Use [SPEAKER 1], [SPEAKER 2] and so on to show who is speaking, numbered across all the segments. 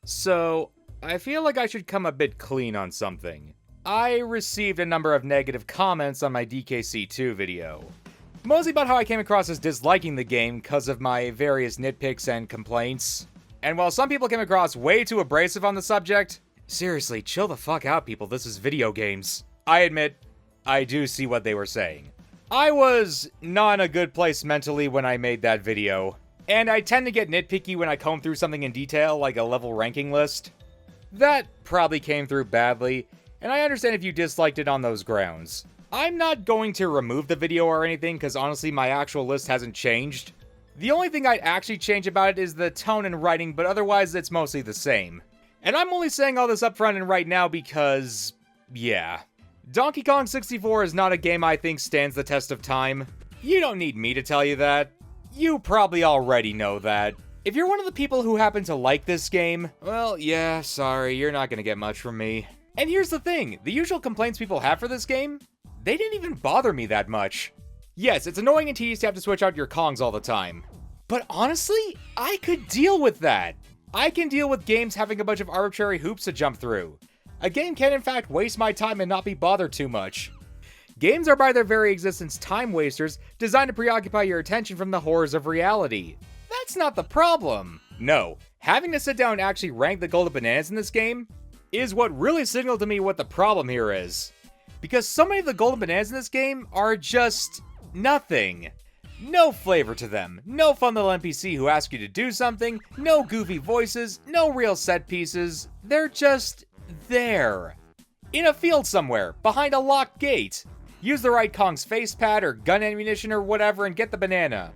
[SPEAKER 1] So, I feel like I should come a bit clean on something. I received a number of negative comments on my DKC2 video. Mostly about how I came across as disliking the game because of my various nitpicks and complaints. And while some people came across way too abrasive on the subject, seriously, chill the fuck out, people, this is video games. I admit, I do see what they were saying. I was not in a good place mentally when I made that video, and I tend to get nitpicky when I comb through something in detail, like a level ranking list. That probably came through badly, and I understand if you disliked it on those grounds. I'm not going to remove the video or anything, because honestly my actual list hasn't changed. The only thing I'd actually change about it is the tone and writing, but otherwise it's mostly the same. And I'm only saying all this up front and right now because, yeah. Donkey Kong 64 is not a game I think stands the test of time. You don't need me to tell you that. You probably already know that. If you're one of the people who happen to like this game, well, yeah, sorry, you're not gonna get much from me. And here's the thing, the usual complaints people have for this game, they didn't even bother me that much. Yes, it's annoying and tedious to have to switch out your Kongs all the time. But honestly, I could deal with that. I can deal with games having a bunch of arbitrary hoops to jump through. A game can in fact waste my time and not be bothered too much. Games are by their very existence time wasters designed to preoccupy your attention from the horrors of reality. That's not the problem. No, having to sit down and actually rank the golden bananas in this game is what really signaled to me what the problem here is. Because so many of the golden bananas in this game are just nothing. No flavor to them, no fun little NPC who asks you to do something, no goofy voices, no real set pieces, they're just there. In a field somewhere, behind a locked gate. Use the right Kong's face pad or gun ammunition or whatever and get the banana.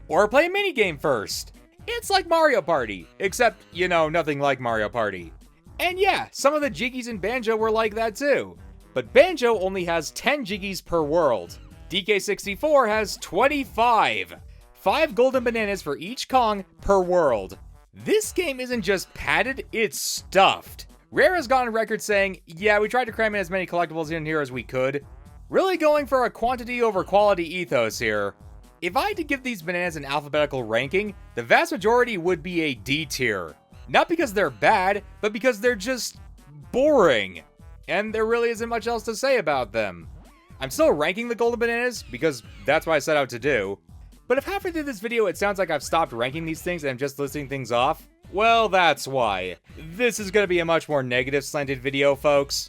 [SPEAKER 1] Or play a minigame first. It's like Mario Party, except, you know, nothing like Mario Party. And yeah, some of the Jiggies in Banjo were like that too. But Banjo only has 10 Jiggies per world. DK64 has 25. 5 golden bananas for each Kong per world. This game isn't just padded, it's stuffed. Rare has gone on record saying, yeah, we tried to cram in as many collectibles in here as we could. Really going for a quantity over quality ethos here. If I had to give these bananas an alphabetical ranking, the vast majority would be a D tier. Not because they're bad, but because they're just boring. And there really isn't much else to say about them. I'm still ranking the golden bananas, because that's what I set out to do. But if halfway through this video it sounds like I've stopped ranking these things and I'm just listing things off, well, that's why. This is going to be a much more negative slanted video, folks.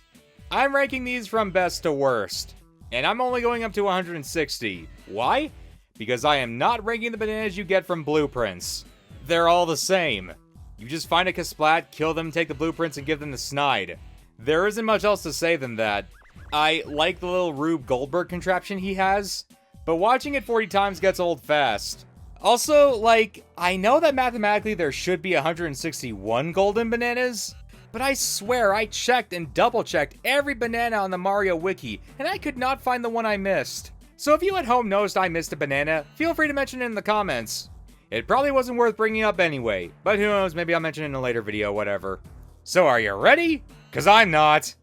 [SPEAKER 1] I'm ranking these from best to worst. And I'm only going up to 160. Why? Because I am not ranking the bananas you get from blueprints. They're all the same. You just find a Kasplat, kill them, take the blueprints, and give them the snide. There isn't much else to say than that. I like the little Rube Goldberg contraption he has, but watching it 40 times gets old fast. Also, like, I know that mathematically there should be 161 golden bananas, but I swear I checked and double-checked every banana on the Mario Wiki, and I could not find the one I missed. So if you at home noticed I missed a banana, feel free to mention it in the comments. It probably wasn't worth bringing up anyway, but who knows, maybe I'll mention it in a later video, whatever. So are you ready? 'Cause I'm not.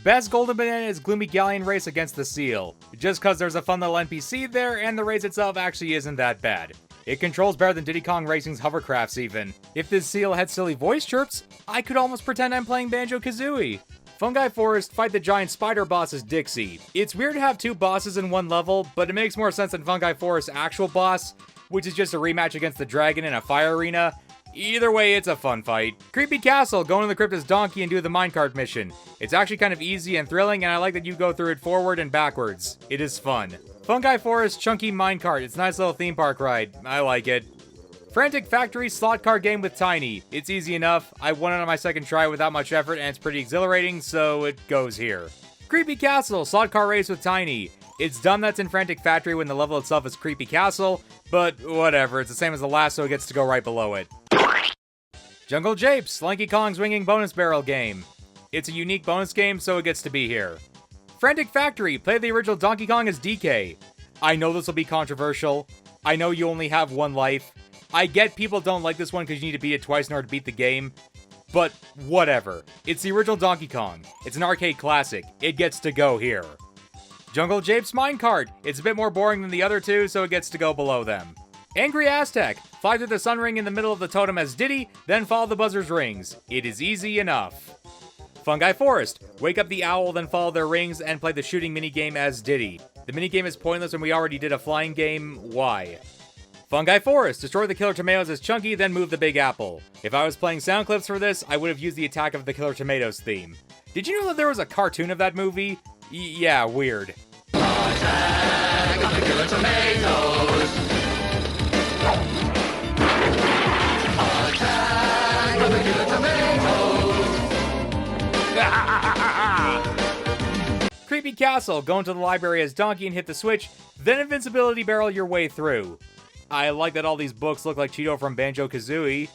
[SPEAKER 1] Best golden banana is Gloomy Galleon Race against the Seal, just cause there's a fun little NPC there and the race itself actually isn't that bad. It controls better than Diddy Kong Racing's hovercrafts even. If this seal had silly voice chirps, I could almost pretend I'm playing Banjo-Kazooie. Fungi Forest fight the giant spider boss as Dixie. It's weird to have 2 bosses in one level, but it makes more sense than Fungi Forest's actual boss, which is just a rematch against the dragon in a fire arena. Either way, it's a fun fight. Creepy Castle, go into the crypt as Donkey and do the minecart mission. It's actually kind of easy and thrilling, and I like that you go through it forward and backwards. It is fun. Fungi Forest Chunky Minecart, it's a nice little theme park ride. I like it. Frantic Factory slot car game with Tiny. It's easy enough. I won it on my second try without much effort, and it's pretty exhilarating, so it goes here. Creepy Castle slot car race with Tiny. It's dumb that's in Frantic Factory when the level itself is Creepy Castle, but whatever, it's the same as the last, so it gets to go right below it. Jungle Japes, Slinky Kong's Winging Bonus Barrel game. It's a unique bonus game, so it gets to be here. Frantic Factory, play the original Donkey Kong as DK. I know this will be controversial. I know you only have one life. I get people don't like this one because you need to beat it twice in order to beat the game. But whatever. It's the original Donkey Kong. It's an arcade classic. It gets to go here. Jungle Japes Minecart. It's a bit more boring than the other two, so it gets to go below them. Angry Aztec, fly through the sun ring in the middle of the totem as Diddy, then follow the buzzer's rings. It is easy enough. Fungi Forest, wake up the owl, then follow their rings and play the shooting minigame as Diddy. The minigame is pointless when we already did a flying game, why? Fungi Forest, destroy the Killer Tomatoes as Chunky, then move the Big Apple. If I was playing sound clips for this, I would have used the Attack of the Killer Tomatoes theme. Did you know that there was a cartoon of that movie? Yeah, weird. Attack of the Killer Tomatoes! Attack of the Killer Tomatoes! Creepy Castle, go into the library as Donkey and hit the switch, then invincibility barrel your way through. I like that all these books look like Cheeto from Banjo-Kazooie.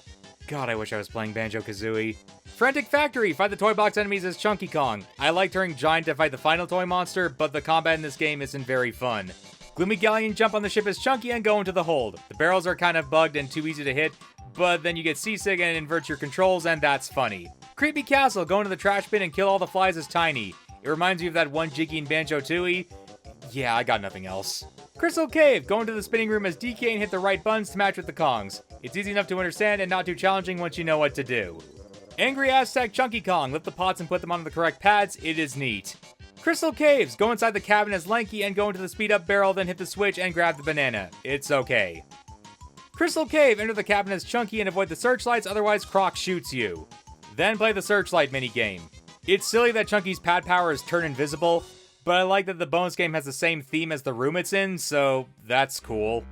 [SPEAKER 1] God, I wish I was playing Banjo-Kazooie. Frantic Factory, fight the toy box enemies as Chunky Kong. I like turning giant to fight the final toy monster, but the combat in this game isn't very fun. Gloomy Galleon, jump on the ship as Chunky and go into the hold. The barrels are kind of bugged and too easy to hit, but then you get seasick and invert your controls, and that's funny. Creepy Castle, go into the trash bin and kill all the flies as Tiny. It reminds me of that one Jiggy in Banjo-Tooie. Yeah, I got nothing else. Crystal Cave, go into the spinning room as DK and hit the right buttons to match with the Kongs. It's easy enough to understand and not too challenging once you know what to do. Angry Aztec Chunky Kong, lift the pots and put them on the correct pads, it is neat. Crystal Caves, go inside the cabin as Lanky and go into the speed up barrel, then hit the switch and grab the banana. It's okay. Crystal Cave, enter the cabin as Chunky and avoid the searchlights, otherwise Croc shoots you. Then play the searchlight minigame. It's silly that Chunky's pad power is turn invisible, but I like that the bonus game has the same theme as the room it's in, so that's cool.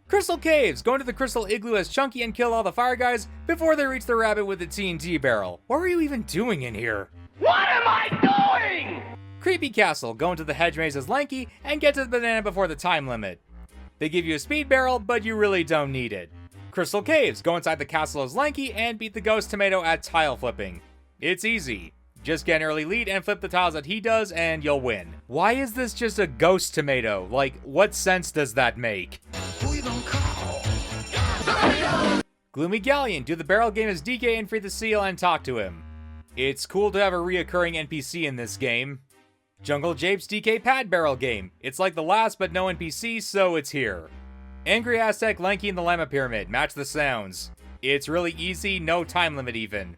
[SPEAKER 1] Crystal Caves, go into the Crystal Igloo as Chunky and kill all the fire guys before they reach the rabbit with the TNT barrel. What were you even doing in here?
[SPEAKER 2] What am I doing?
[SPEAKER 1] Creepy Castle, go into the hedge maze as Lanky and get to the banana before the time limit. They give you a speed barrel, but you really don't need it. Crystal Caves, go inside the castle as Lanky and beat the ghost tomato at tile flipping. It's easy. Just get an early lead and flip the tiles that he does and you'll win. Why is this just a ghost tomato? Like, what sense does that make?
[SPEAKER 2] Who you gonna call?
[SPEAKER 1] Gloomy Galleon, do the barrel game as DK and free the seal and talk to him. It's cool to have a reoccurring NPC in this game. Jungle Japes DK pad barrel game. It's like the last but no NPC, so it's here. Angry Aztec, Lanky, and the Llama Pyramid. Match the sounds. It's really easy, no time limit even.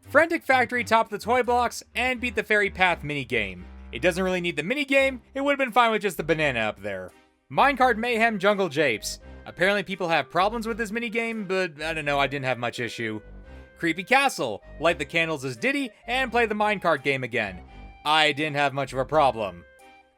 [SPEAKER 1] Frantic Factory, top the toy blocks, and beat the Fairy Path minigame. It doesn't really need the minigame, it would have been fine with just the banana up there. Minecart Mayhem Jungle Japes. Apparently people have problems with this minigame, but I don't know, I didn't have much issue. Creepy Castle, light the candles as Diddy, and play the minecart game again. I didn't have much of a problem.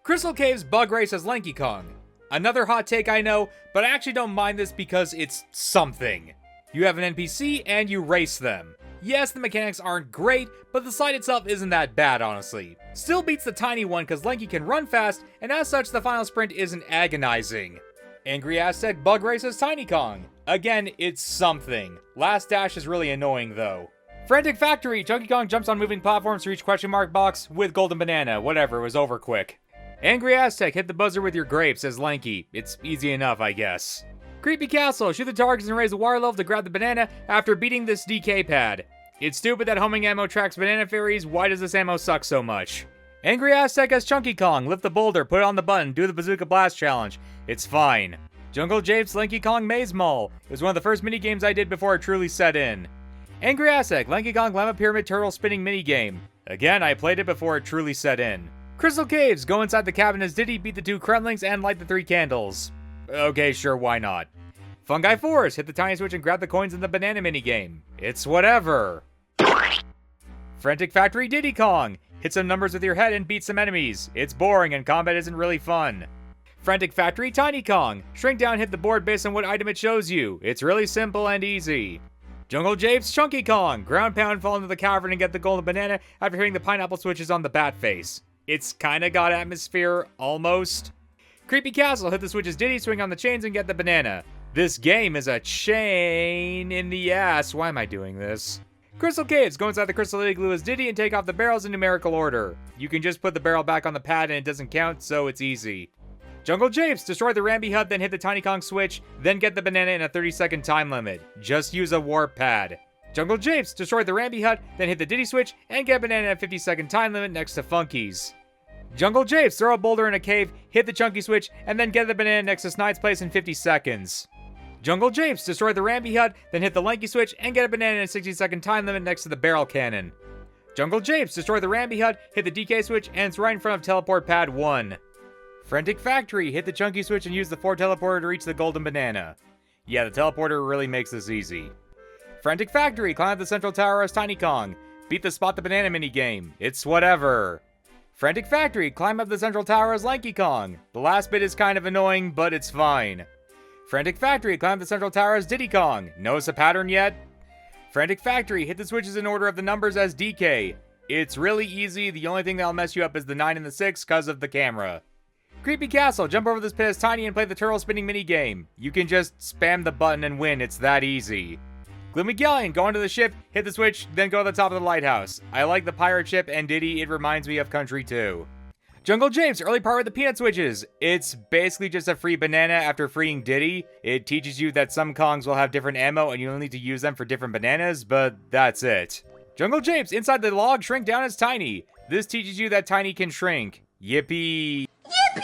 [SPEAKER 1] Crystal Caves Bug Race as Lanky Kong. Another hot take I know, but I actually don't mind this because it's something. You have an NPC and you race them. Yes, the mechanics aren't great, but the slide itself isn't that bad, honestly. Still beats the tiny one because Lanky can run fast, and as such, the final sprint isn't agonizing. Angry Aztec Bug Race as Tiny Kong. Again, it's something. Last dash is really annoying, though. Frantic Factory, Chunky Kong jumps on moving platforms to reach question mark box with golden banana. Whatever, it was over quick. Angry Aztec, hit the buzzer with your grapes as Lanky. It's easy enough, I guess. Creepy Castle, shoot the targets and raise the water level to grab the banana after beating this DK pad. It's stupid that homing ammo tracks banana fairies, why does this ammo suck so much? Angry Aztec as Chunky Kong, lift the boulder, put it on the button, do the Bazooka Blast challenge. It's fine. Jungle Japes Lanky Kong Maze Mall. It was one of the first minigames I did before it truly set in. Angry Aztec, Lanky Kong Llama Pyramid Turtle Spinning minigame. Again, I played it before it truly set in. Crystal Caves, go inside the cabin as Diddy, beat the 2 Kremlings, and light the 3 candles. Okay, sure, why not? Fungi Forest, hit the tiny switch and grab the coins in the banana minigame. It's whatever. Frantic Factory Diddy Kong, hit some numbers with your head and beat some enemies. It's boring and combat isn't really fun. Frantic Factory Tiny Kong, shrink down, hit the board based on what item it shows you. It's really simple and easy. Jungle Japes Chunky Kong, ground pound, fall into the cavern and get the golden banana after hitting the pineapple switches on the bat face. It's kinda got atmosphere, almost. Creepy Castle, hit the switches Diddy, swing on the chains and get the banana. This game is a chain in the ass. Why am I doing this? Crystal Caves, go inside the Crystal Igloo as Diddy and take off the barrels in numerical order. You can just put the barrel back on the pad and it doesn't count, so it's easy. Jungle Japes, destroy the Rambi hut, then hit the Tiny Kong switch, then get the banana in a 30-second time limit. Just use a warp pad. Jungle Japes, destroy the Rambi hut, then hit the Diddy switch, and get banana in a 50-second time limit next to Funky's. Jungle Japes, throw a boulder in a cave, hit the Chunky switch, and then get the banana next to Snide's place in 50 seconds. Jungle Japes, destroy the Rambi hut, then hit the Lanky switch and get a banana in a 60-second time limit next to the barrel cannon. Jungle Japes, destroy the Rambi hut, hit the DK switch, and it's right in front of teleport pad 1. Frantic Factory, hit the Chunky switch and use the 4 teleporter to reach the golden banana. Yeah, the teleporter really makes this easy. Frantic Factory, climb up the central tower as Tiny Kong. Beat the Spot the Banana minigame. It's whatever. Frantic Factory, climb up the central tower as Lanky Kong. The last bit is kind of annoying, but it's fine. Frantic Factory, climb up the central tower as Diddy Kong. Notice a pattern yet? Frantic Factory, hit the switches in order of the numbers as DK. It's really easy, the only thing that'll mess you up is the 9 and the 6 cause of the camera. Creepy Castle, jump over this pit as Tiny and play the turtle spinning minigame. You can just spam the button and win, it's that easy. Gloomy Galleon, go onto the ship, hit the switch, then go to the top of the lighthouse. I like the pirate ship and Diddy, it reminds me of Country 2. Jungle Japes, early part with the peanut switches. It's basically just a free banana after freeing Diddy. It teaches you that some Kongs will have different ammo and you'll need to use them for different bananas, but that's it. Jungle Japes, inside the log, shrink down as Tiny. This teaches you that Tiny can shrink. Yippee!
[SPEAKER 3] Yippee!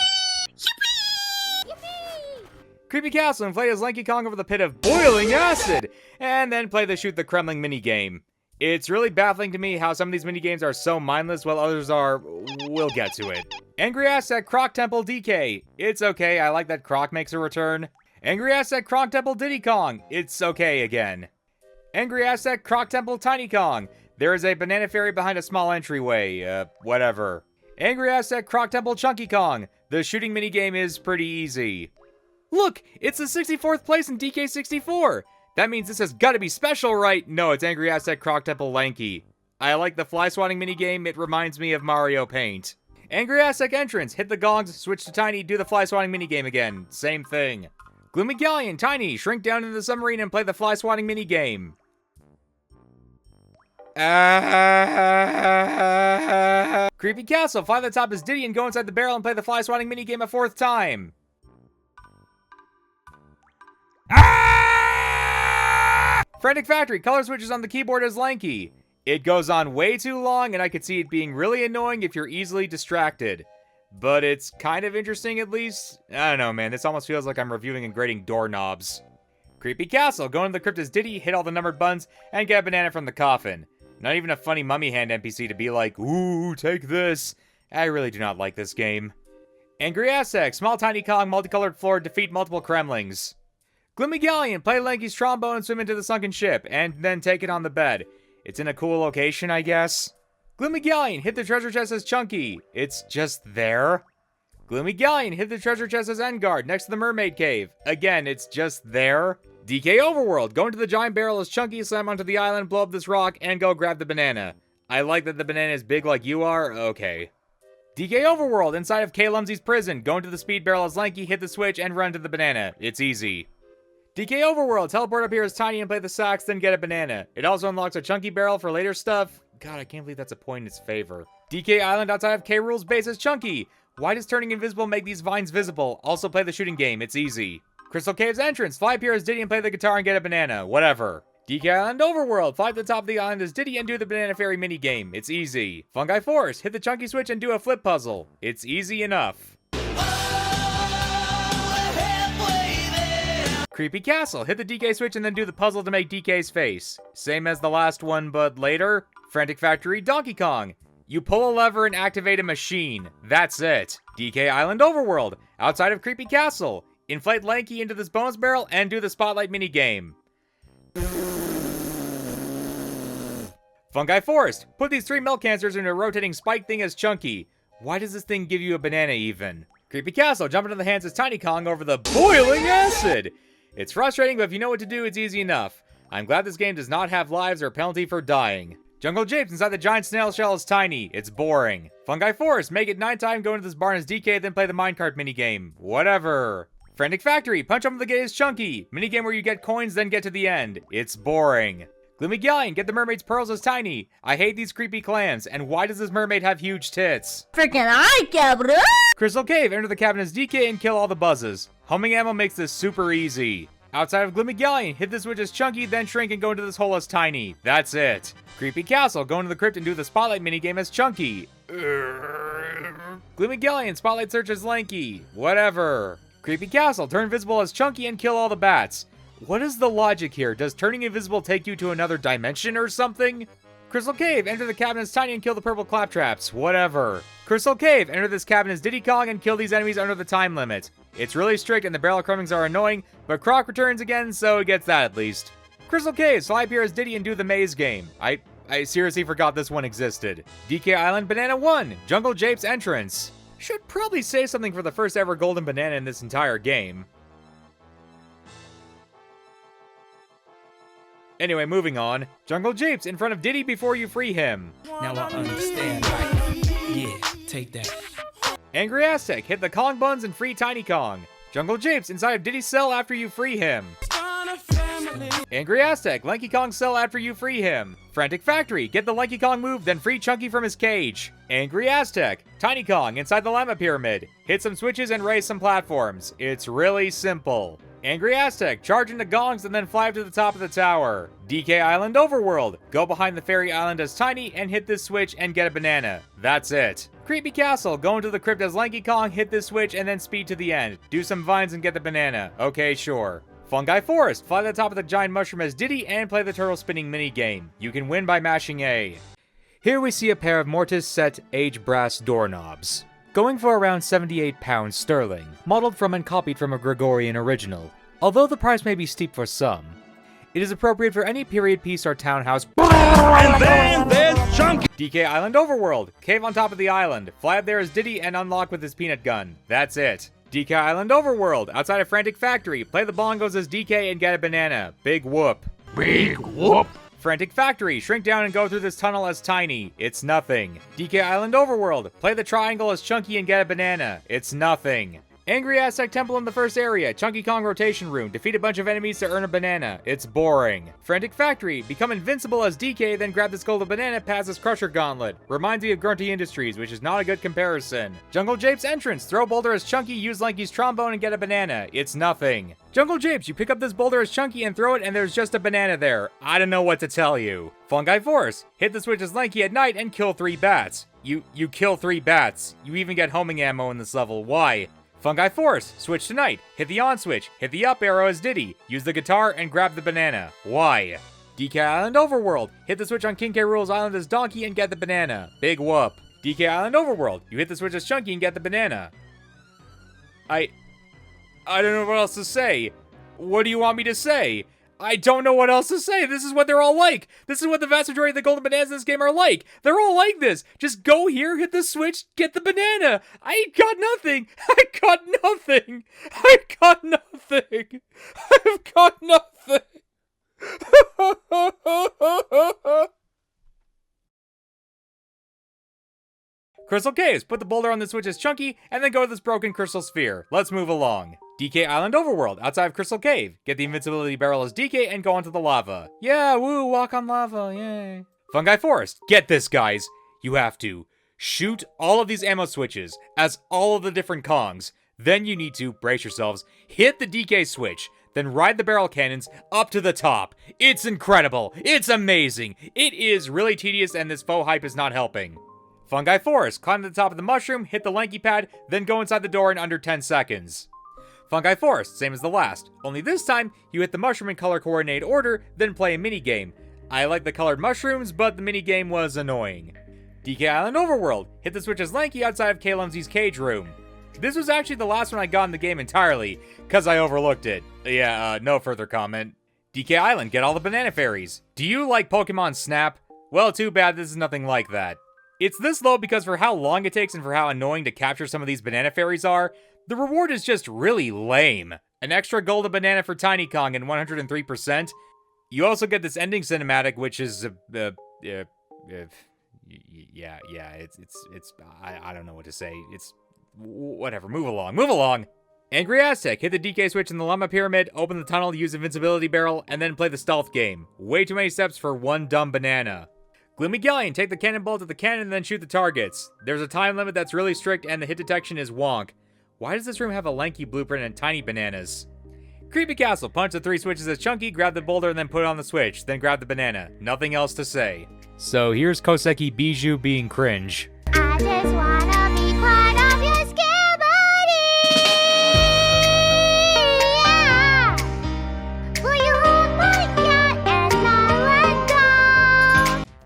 [SPEAKER 3] Yippee! Yippee!
[SPEAKER 1] Creepy Castle, inflate as Lanky Kong over the pit of boiling acid, and then play the Shoot the Kremling minigame. It's really baffling to me how some of these minigames are so mindless while others are... we'll get to it. Angry Aztec Croc Temple DK. It's okay, I like that Croc makes a return. Angry Aztec Croc Temple Diddy Kong. It's okay again. Angry Aztec Croc Temple Tiny Kong. There is a banana fairy behind a small entryway, whatever. Angry Aztec Croc Temple Chunky Kong. The shooting minigame is pretty easy. Look, it's the 64th place in DK64. That means this has got to be special, right? No, it's Angry Aztec Croc Temple Lanky. I like the fly swatting minigame, it reminds me of Mario Paint. Angry Aztec Entrance, hit the gongs, switch to Tiny, do the fly swatting minigame again. Same thing. Gloomy Galleon, Tiny, shrink down into the submarine and play the fly swatting minigame. Creepy Castle, fly to the top as Diddy and go inside the barrel and play the fly swatting minigame a 4th time. Frantic Factory, color switches on the keyboard as Lanky. It goes on way too long, and I could see it being really annoying if you're easily distracted. But it's kind of interesting at least. I don't know, man, this almost feels like I'm reviewing and grading doorknobs. Creepy Castle, go into the crypt as Diddy, hit all the numbered buttons, and get a banana from the coffin. Not even a funny mummy hand NPC to be like, ooh, take this. I really do not like this game. Angry Aztec, small tiny Kong, multicolored floor, defeat multiple Kremlings. Gloomy Galleon, play Lanky's trombone and swim into the sunken ship, and then take it on the bed. It's in a cool location, I guess. Gloomy Galleon, hit the treasure chest as Chunky. It's just there. Gloomy Galleon, hit the treasure chest as Enguarde, next to the mermaid cave. Again, it's just there. DK Overworld, go into the giant barrel as Chunky, slam onto the island, blow up this rock, and go grab the banana. I like that the banana is big like you are, okay. DK Overworld, inside of K. Lumsey's prison, go into the speed barrel as Lanky, hit the switch, and run to the banana. It's easy. DK Overworld, teleport up here as Tiny and play the sax, then get a banana. It also unlocks a Chunky barrel for later stuff. God, I can't believe that's a point in its favor. DK Island outside of K. Rool's base as Chunky. Why does turning invisible make these vines visible? Also play the shooting game, it's easy. Crystal Cave's entrance, fly up here as Diddy and play the guitar and get a banana. Whatever. DK Island Overworld, fly to the top of the island as Diddy and do the Banana Fairy minigame. It's easy. Fungi Forest, hit the Chunky switch and do a flip puzzle. It's easy enough. Creepy Castle, hit the DK switch and then do the puzzle to make DK's face. Same as the last one, but later. Frantic Factory Donkey Kong. You pull a lever and activate a machine. That's it. DK Island Overworld, outside of Creepy Castle. Inflate Lanky into this bonus barrel and do the Spotlight minigame. Fungi Forest, put these 3 milk cancers into a rotating spike thing as Chunky. Why does this thing give you a banana even? Creepy Castle, jump into the hands as Tiny Kong over the boiling acid. It's frustrating, but if you know what to do, it's easy enough. I'm glad this game does not have lives or a penalty for dying. Jungle Japes inside the giant snail shell is Tiny. It's boring. Fungi Forest, make it 9 times, go into this barn as DK, then play the minecart minigame. Whatever. Frantic Factory, punch up the gate as Chunky. Minigame where you get coins, then get to the end. It's boring. Gloomy Galleon, get the mermaid's pearls as Tiny. I hate these creepy clans, and why does this mermaid have huge tits?
[SPEAKER 3] Freaking I, cabra!
[SPEAKER 1] Crystal Cave, enter the cabin as DK and kill all the buzzes. Homing ammo makes this super easy. Outside of Gloomy Galleon, hit the switch as Chunky, then shrink and go into this hole as Tiny. That's it. Creepy Castle, go into the crypt and do the Spotlight minigame as Chunky. Gloomy Galleon, Spotlight search as Lanky. Whatever. Creepy Castle, turn invisible as Chunky and kill all the bats. What is the logic here? Does turning invisible take you to another dimension or something? Crystal Cave, enter the cabin as Tiny and kill the purple claptraps. Whatever. Crystal Cave, enter this cabin as Diddy Kong and kill these enemies under the time limit. It's really strict and the barrel crumbings are annoying, but Croc returns again, so it gets that at least. Crystal Cave, fly up here as Diddy and do the maze game. I seriously forgot this one existed. DK Island Banana 1, Jungle Jape's entrance. Should probably say something for the first ever golden banana in this entire game. Anyway, moving on. Jungle Japes in front of Diddy before you free him.
[SPEAKER 4] Now I understand, right? Yeah, take that.
[SPEAKER 1] Angry Aztec, hit the Kong buns and free Tiny Kong. Jungle Japes inside of Diddy's cell after you free him. Angry Aztec, Lanky Kong cell after you free him. Frantic Factory, get the Lanky Kong move, then free Chunky from his cage. Angry Aztec, Tiny Kong inside the Llama Pyramid. Hit some switches and raise some platforms. It's really simple. Angry Aztec, charge into gongs and then fly up to the top of the tower. DK Island Overworld, go behind the fairy island as Tiny and hit this switch and get a banana. That's it. Creepy Castle, go into the crypt as Lanky Kong, hit this switch and then speed to the end. Do some vines and get the banana. Okay, sure. Fungi Forest, fly to the top of the giant mushroom as Diddy and play the turtle spinning mini game. You can win by mashing A. Here we see a pair of Mortis Set Age Brass doorknobs. Going for around £78 sterling, modeled from and copied from a Gregorian original. Although the price may be steep for some, it is appropriate for any period piece or townhouse.
[SPEAKER 2] And then there's Chunky.
[SPEAKER 1] DK Island Overworld, cave on top of the island, fly up there as Diddy and unlock with his peanut gun. That's it. DK Island Overworld, outside of Frantic Factory, play the bongos as DK and get a banana. Big whoop.
[SPEAKER 2] Big whoop.
[SPEAKER 1] Frantic Factory, shrink down and go through this tunnel as Tiny. It's nothing. DK Island Overworld, play the triangle as Chunky and get a banana. It's nothing. Angry Aztec Temple in the first area, Chunky Kong rotation room, defeat a bunch of enemies to earn a banana. It's boring. Frantic Factory, become invincible as DK, then grab this golden banana past this Crusher Gauntlet. Reminds me of Grunty Industries, which is not a good comparison. Jungle Jape's entrance, throw boulder as Chunky, use Lanky's trombone and get a banana. It's nothing. Jungle Japes, you pick up this boulder as Chunky and throw it and there's just a banana there. I don't know what to tell you. Fungi Force, hit the switch as Lanky at night and kill 3 bats. You kill 3 bats. You even get homing ammo in this level. Why? Fungi Force, switch to night, hit the on switch, hit the up arrow as Diddy, use the guitar and grab the banana. Why? DK Island Overworld, hit the switch on King K. Rool's island as Donkey and get the banana. Big whoop. DK Island Overworld, you hit the switch as Chunky and get the banana. I don't know what else to say. What do you want me to say? I don't know what else to say. This is what they're all like. This is what the vast majority of the golden bananas in this game are like. They're all like this. Just go here, hit the switch, get the banana. I got nothing. I got nothing. I got nothing. I've got nothing. Crystal Caves, put the boulder on the switch as Chunky, and then go to this broken crystal sphere. Let's move along. DK Island Overworld, outside of Crystal Cave. Get the invincibility barrel as DK and go onto the lava. Yeah, woo, walk on lava, yay. Fungi Forest, get this, guys. You have to shoot all of these ammo switches as all of the different Kongs. Then you need to, brace yourselves, hit the DK switch. Then ride the barrel cannons up to the top. It's incredible. It's amazing. It is really tedious and this faux hype is not helping. Fungi Forest, climb to the top of the mushroom, hit the lanky pad, then go inside the door in under 10 seconds. Fungi Forest, same as the last, only this time, you hit the mushroom in color coordinated order, then play a minigame. I like the colored mushrooms, but the minigame was annoying. DK Island Overworld, hit the switch as Lanky outside of K-Lumsy's cage room. This was actually the last one I got in the game entirely, cause I overlooked it. Yeah, no further comment. DK Island, get all the banana fairies. Do you like Pokemon Snap? Well, too bad this is nothing like that. It's this low because for how long it takes and for how annoying to capture some of these banana fairies are, the reward is just really lame. An extra golden banana for Tiny Kong and 103%. You also get this ending cinematic, which is, yeah, I don't know what to say. It's, whatever, move along. Angry Aztec, hit the DK switch in the Llama Pyramid, open the tunnel, use invincibility barrel, and then play the stealth game. Way too many steps for one dumb banana. Gloomy Galleon, take the cannonball to the cannon and then shoot the targets. There's a time limit that's really strict and the hit detection is wonk. Why does this room have a lanky blueprint and tiny bananas? Creepy Castle, punch the 3 switches as Chunky, grab the boulder and then put it on the switch, then grab the banana. Nothing else to say. So here's Koseki Bijou being cringe.
[SPEAKER 3] I just wanna be part of your scare buddy. Yeah. Will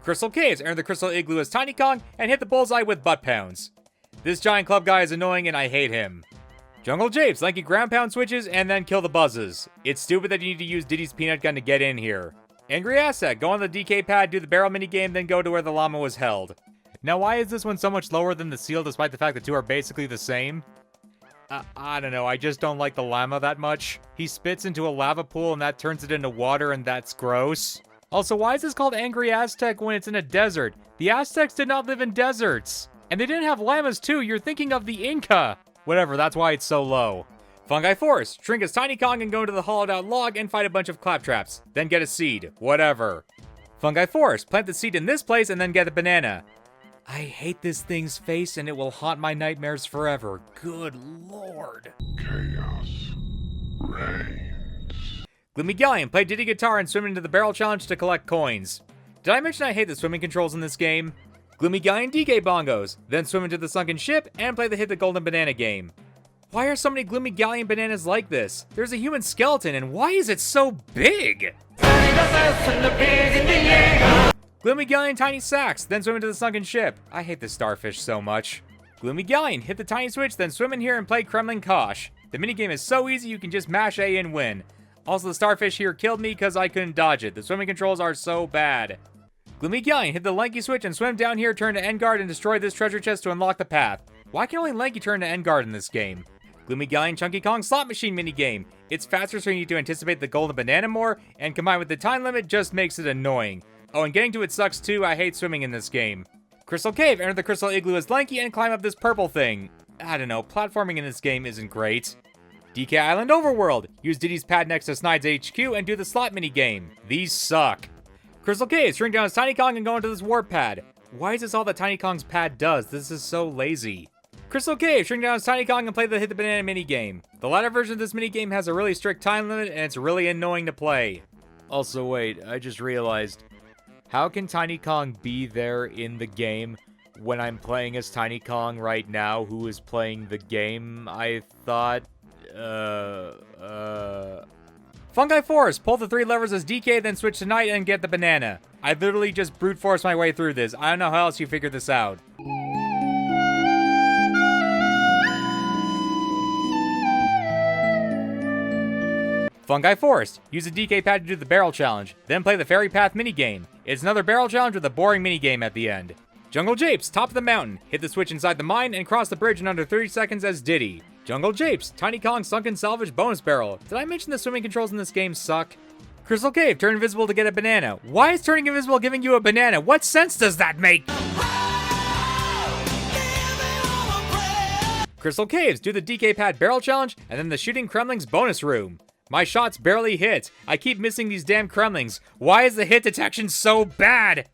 [SPEAKER 1] Crystal Caves, enter the Crystal Igloo as Tiny Kong, and hit the bullseye with butt pounds. This giant club guy is annoying and I hate him. Jungle Japes, lanky ground pound switches, and then kill the buzzes. It's stupid that you need to use Diddy's peanut gun to get in here. Angry Aztec, go on the DK pad, do the barrel minigame, then go to where the llama was held. Now why is this one so much lower than the seal despite the fact the two are basically the same? I don't know, I just don't like the llama that much. He spits into a lava pool and that turns it into water and that's gross. Also, why is this called Angry Aztec when it's in a desert? The Aztecs did not live in deserts. And they didn't have llamas too, you're thinking of the Inca. Whatever, that's why it's so low. Fungi Force, shrink as Tiny Kong and go into the hollowed out log and fight a bunch of claptraps. Then get a seed. Whatever. Fungi Force, plant the seed in this place and then get a banana. I hate this thing's face and it will haunt my nightmares forever. Good lord.
[SPEAKER 2] Chaos reigns.
[SPEAKER 1] Gloomy Galleon, play Diddy guitar and swim into the barrel challenge to collect coins. Did I mention I hate the swimming controls in this game? Gloomy Galleon DK bongos, then swim into the sunken ship and play the Hit the Golden Banana game. Why are so many Gloomy Galleon bananas like this? There's a human skeleton and why is it so big? Gloomy Galleon tiny sacks, then swim into the sunken ship. I hate the starfish so much. Gloomy Galleon, hit the tiny switch, then swim in here and play Kremlin Kosh. The minigame is so easy you can just mash A and win. Also, the starfish here killed me because I couldn't dodge it. The swimming controls are so bad. Gloomy Galleon, hit the Lanky switch and swim down here, turn to Endguard, and destroy this treasure chest to unlock the path. Why can only Lanky turn to Endguard in this game? Gloomy Galleon Chunky Kong slot machine minigame. It's faster so you need to anticipate the golden banana more, and combined with the time limit just makes it annoying. Oh, and getting to it sucks too, I hate swimming in this game. Crystal Cave, enter the Crystal Igloo as Lanky and climb up this purple thing. I don't know, platforming in this game isn't great. DK Island Overworld, use Diddy's pad next to Snide's HQ and do the slot minigame. These suck. Crystal Cave, shrink down as Tiny Kong and go into this warp pad. Why is this all that Tiny Kong's pad does? This is so lazy. Crystal Cave, shrink down as Tiny Kong and play the Hit the Banana minigame. The latter version of this minigame has a really strict time limit and it's really annoying to play. Also wait, I just realized, how can Tiny Kong be there in the game when I'm playing as Tiny Kong right now who is playing the game? I thought, Fungi Force, pull the 3 levers as DK, then switch to Night and get the banana. I literally just brute forced my way through this. I don't know how else you figured this out. Fungi Force, use the DK pad to do the barrel challenge, then play the Fairy Path minigame. It's another barrel challenge with a boring minigame at the end. Jungle Japes, top of the mountain, hit the switch inside the mine and cross the bridge in under 30 seconds as Diddy. Jungle Japes, Tiny Kong Sunken Salvage bonus barrel. Did I mention the swimming controls in this game suck? Crystal Cave, turn invisible to get a banana. Why is turning invisible giving you a banana? What sense does that make? Crystal Caves, do the DK pad barrel challenge and then the shooting Kremlings bonus room. My shots barely hit. I keep missing these damn Kremlings. Why is the hit detection so bad?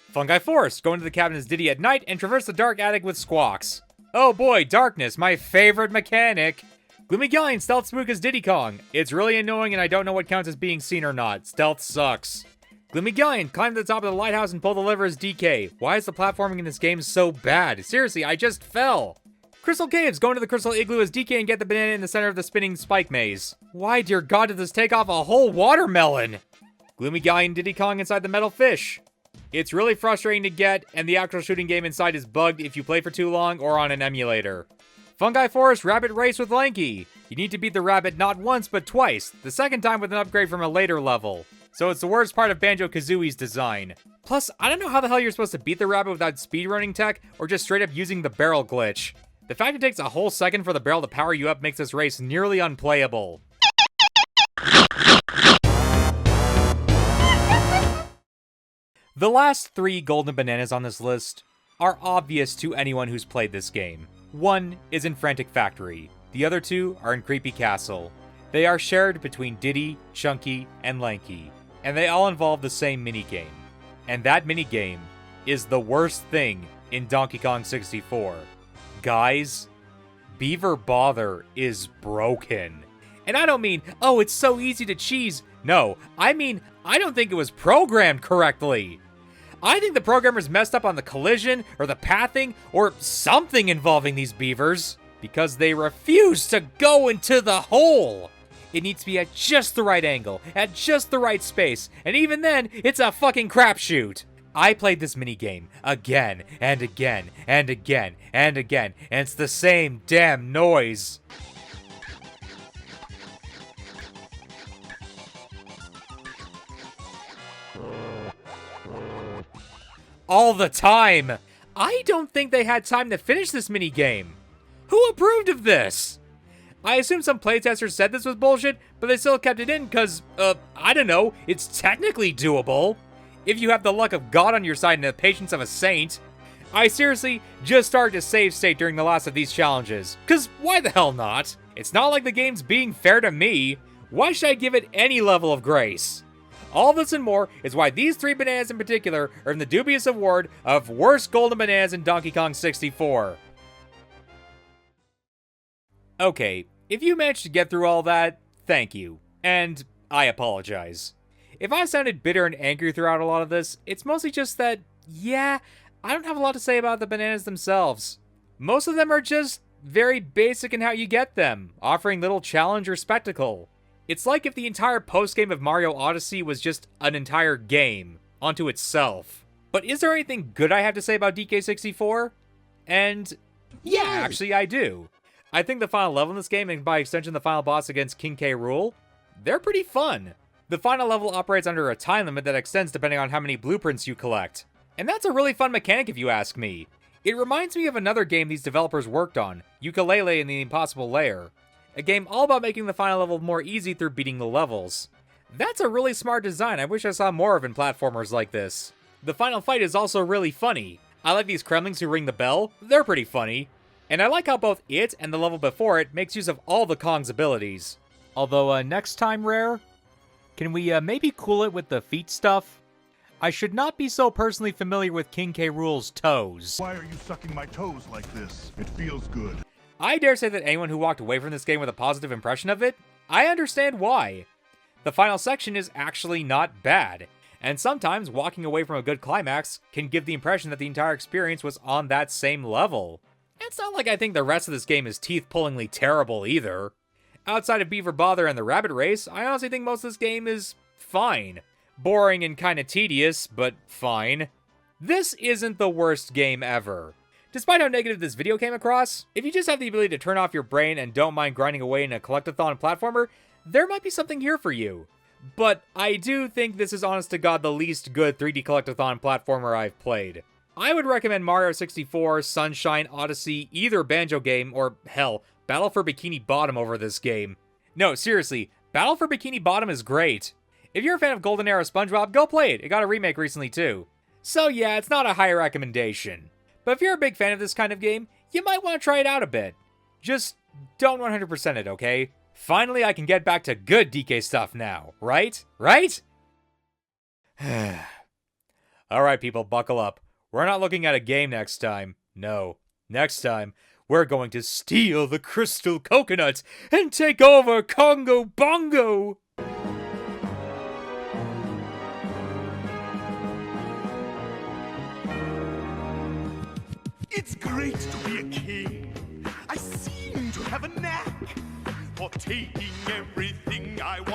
[SPEAKER 1] Fungi Force, go into the cabin as Diddy at night and traverse the dark attic with Squawks. Oh boy, darkness, my favorite mechanic. Gloomy Galleon, stealth spook as Diddy Kong. It's really annoying and I don't know what counts as being seen or not. Stealth sucks. Gloomy Galleon, climb to the top of the lighthouse and pull the lever as DK. Why is the platforming in this game so bad? Seriously, I just fell. Crystal Caves, go into the Crystal Igloo as DK and get the banana in the center of the spinning spike maze. Why, dear God, did this take off a whole watermelon? Gloomy Galleon, Diddy Kong inside the metal fish. It's really frustrating to get, and the actual shooting game inside is bugged if you play for too long or on an emulator. Fungi Forest Rabbit Race with Lanky. You need to beat the rabbit not once, but twice. The second time with an upgrade from a later level. So it's the worst part of Banjo-Kazooie's design. Plus, I don't know how the hell you're supposed to beat the rabbit without speedrunning tech, or just straight up using the barrel glitch. The fact it takes a whole second for the barrel to power you up makes this race nearly unplayable. The last 3 golden bananas on this list are obvious to anyone who's played this game. One is in Frantic Factory, the other 2 are in Creepy Castle. They are shared between Diddy, Chunky, and Lanky, and they all involve the same minigame. And that minigame is the worst thing in Donkey Kong 64. Guys, Beaver Bother is broken. And I don't mean, oh, it's so easy to cheese. No, I mean, I don't think it was programmed correctly. I think the programmers messed up on the collision, or the pathing, or something involving these beavers, because they refuse to go into the hole. It needs to be at just the right angle, at just the right space, and even then, it's a fucking crapshoot. I played this minigame again and again and again and again, and it's the same damn noise. All the time. I don't think they had time to finish this minigame. Who approved of this? I assume some playtesters said this was bullshit, but they still kept it in because, I don't know, it's technically doable. If you have the luck of God on your side and the patience of a saint. I seriously just started to save state during the last of these challenges, because why the hell not? It's not like the game's being fair to me. Why should I give it any level of grace? All this and more is why these 3 bananas in particular earn the dubious award of Worst Golden Bananas in Donkey Kong 64. Okay, if you managed to get through all that, thank you. And I apologize. If I sounded bitter and angry throughout a lot of this, it's mostly just that, yeah, I don't have a lot to say about the bananas themselves. Most of them are just very basic in how you get them, offering little challenge or spectacle. It's like if the entire post-game of Mario Odyssey was just an entire game, onto itself. But is there anything good I have to say about DK64? And yeah, actually I do. I think the final level in this game, and by extension the final boss against King K. Rool, they're pretty fun. The final level operates under a time limit that extends depending on how many blueprints you collect. And that's a really fun mechanic if you ask me. It reminds me of another game these developers worked on, Yooka-Laylee and the Impossible Lair. A game all about making the final level more easy through beating the levels. That's a really smart design I wish I saw more of in platformers like this. The final fight is also really funny. I like these Kremlings who ring the bell, they're pretty funny. And I like how both it and the level before it makes use of all the Kong's abilities. Although, next time, Rare, can we maybe cool it with the feet stuff? I should not be so personally familiar with King K. Rool's toes.
[SPEAKER 5] Why are you sucking my toes like this? It feels good.
[SPEAKER 1] I dare say that anyone who walked away from this game with a positive impression of it, I understand why. The final section is actually not bad, and sometimes walking away from a good climax can give the impression that the entire experience was on that same level. It's not like I think the rest of this game is teeth-pullingly terrible either. Outside of Beaver Bother and the Rabbit Race, I honestly think most of this game is fine. Boring and kinda tedious, but fine. This isn't the worst game ever. Despite how negative this video came across, if you just have the ability to turn off your brain and don't mind grinding away in a collectathon platformer, there might be something here for you. But I do think this is honest to God the least good 3D collectathon platformer I've played. I would recommend Mario 64, Sunshine, Odyssey, either Banjo game, or hell, Battle for Bikini Bottom over this game. No, seriously, Battle for Bikini Bottom is great. If you're a fan of Golden Era SpongeBob, go play it. It got a remake recently too. So yeah, it's not a high recommendation. But if you're a big fan of this kind of game, you might want to try it out a bit. Just don't 100% it, okay? Finally, I can get back to good DK stuff now, right? Right? Alright people, buckle up. We're not looking at a game next time. No. Next time, we're going to steal the crystal coconuts and take over Congo Bongo!
[SPEAKER 6] It's great to be a king. I seem to have a knack for taking everything I want.